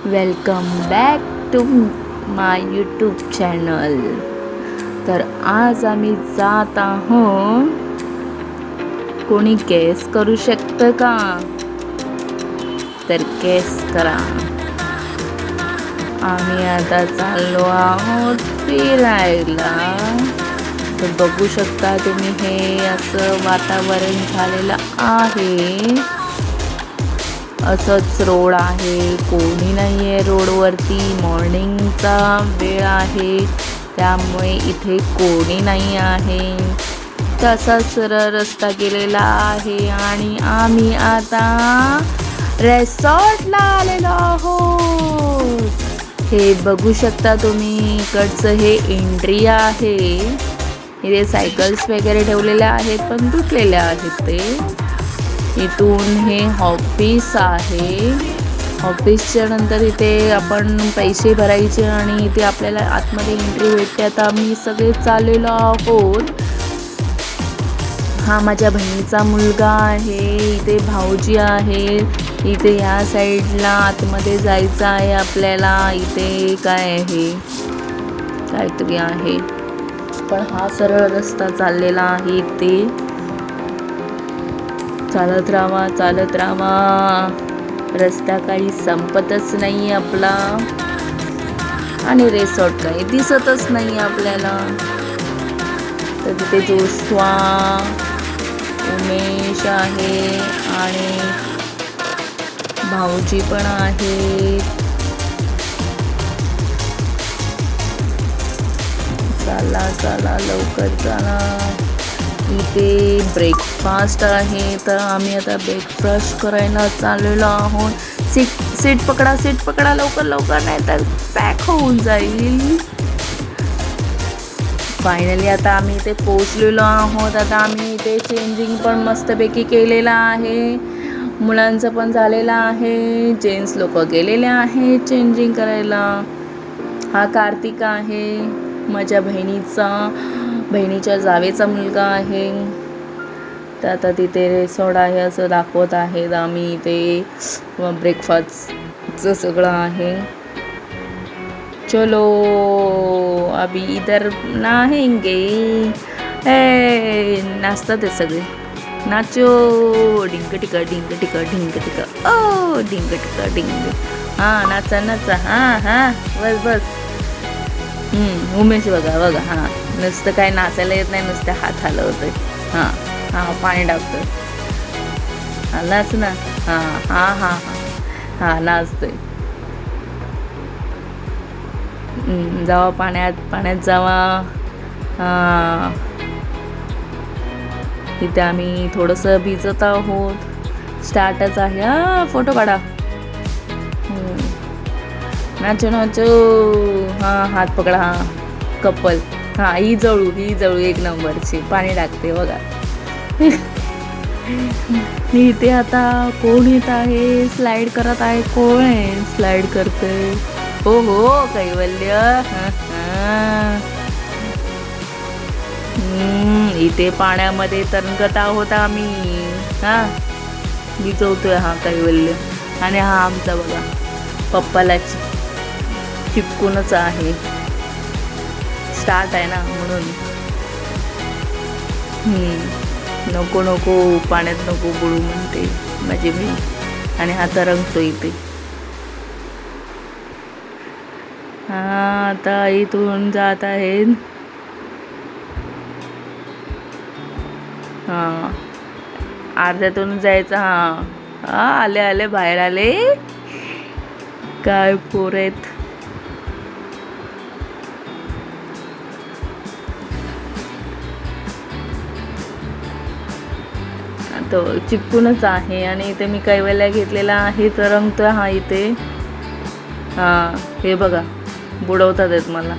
Welcome back to my YouTube channel. तर आज आम्ही जात आहोत, कोणी गेस करू शकतं का? तर गेस करा। आम्ही आता चाललो आहोत फिरायला। तर बघू शकता तुम्ही, हे असं वातावरण झालेलं आहे। असंच रोड आहे, कोणी नाही आहे रोडवरती। मॉर्निंगचा वेळ आहे, त्यामुळे इथे कोणी नाही आहे। तसा सरळ रस्ता गेलेला आहे आणि आम्ही आता रिसॉर्टला आलेलो आहोत। हे बघू शकता तुम्ही, इकडचं हे एंट्री आहे। इथे सायकल्स वगैरे ठेवलेल्या आहेत, पण तुटलेल्या आहेत ते। इथून हे ऑफिस आहे। ऑफिसच्या नंतर इथे आपण पैसे भरायचे आणि इथे आपल्याला आतमध्ये एंट्री भेटते। आता आम्ही सगळे चाललेलो आहोत। हा माझ्या बहिणीचा मुलगा आहे, इथे भाऊजी आहे। इथे या साईडला आतमध्ये जायचं आहे आपल्याला। इथे काय आहे, काहीतरी आहे, पण हा सरळ रस्ता चाललेला आहे। इथे चालत राहा, रस्ता काही संपतच नाही आपला। आणि रिसॉर्ट काही दिसतच नाही आपल्याला। तर तिथे जोशवा, उमेश आहे आणि भाऊजी पण आहेत। चला लवकर चला। इथे ब्रेकफास्ट आहे, तर आम्ही आता ब्रेकफास्ट करायला चाललेलो आहोत। सीट पकडा लवकर, नाही तर पॅक होऊन जाईल। फायनली आता आम्ही इथे पोहोचलेलो आहोत। आता आम्ही इथे चेंजिंग पण मस्तपैकी केलेलं आहे। मुलांचं पण झालेलं आहे, जेंट्स लोक गेलेले आहे चेंजिंग करायला। हा कार्तिक आहे, माझ्या बहिणीच्या जावेचा मुलगा आहे। तर आता तिथे रिसॉर्ट आहे असं दाखवत आहेत। आम्ही इथे ब्रेकफास्टचं सगळं आहे। चलो अभी इधर नहाएंगे। नाचतात ते सगळे, नाचो डिंग टिका ओ डिंग टिका। हा नाचा हा बस। उमेश बघा हा, नुसतं काय नाचायला येत नाही, नुसतं हात हलवतोय। हा पाणी टाकतोय, नाच ना। हा नाचतोय। जावा पाण्यात जावा। इथे आम्ही थोडंसं भिजत आहोत। स्टार्टच आहे, फोटो काढा। नाचो हा, हात पकडा। हा कपल, हा ही जळू एक नंबरची, पाणी टाकते बघा। इथे आता कोण येत आहे, स्लाइड करत आहे। कोण आहे स्लाइड करते? हो कैवल्य। इथे पाण्यामध्ये तरंगत आहोत आम्ही। भिजवतोय हा कैवल्य। आणि हा आमचा बघा, पप्पाला चिपकूनच आहे। स्टार्ट आहे ना म्हणून। नको पाण्यात नको बुडू म्हणते माझी बहीण। आणि हा तरंगतो इथे। हा आता इथून जात आहेत। अर्ध्यातून जायचं। आले बाहेर आले। काय पोर आहेत। तो चिपकूनच आहे। आणि इथे मी कैवल्या घेतलेला आहे, तरंगतोय हा इथे। हे बघा, बुडवतात आहेत मला।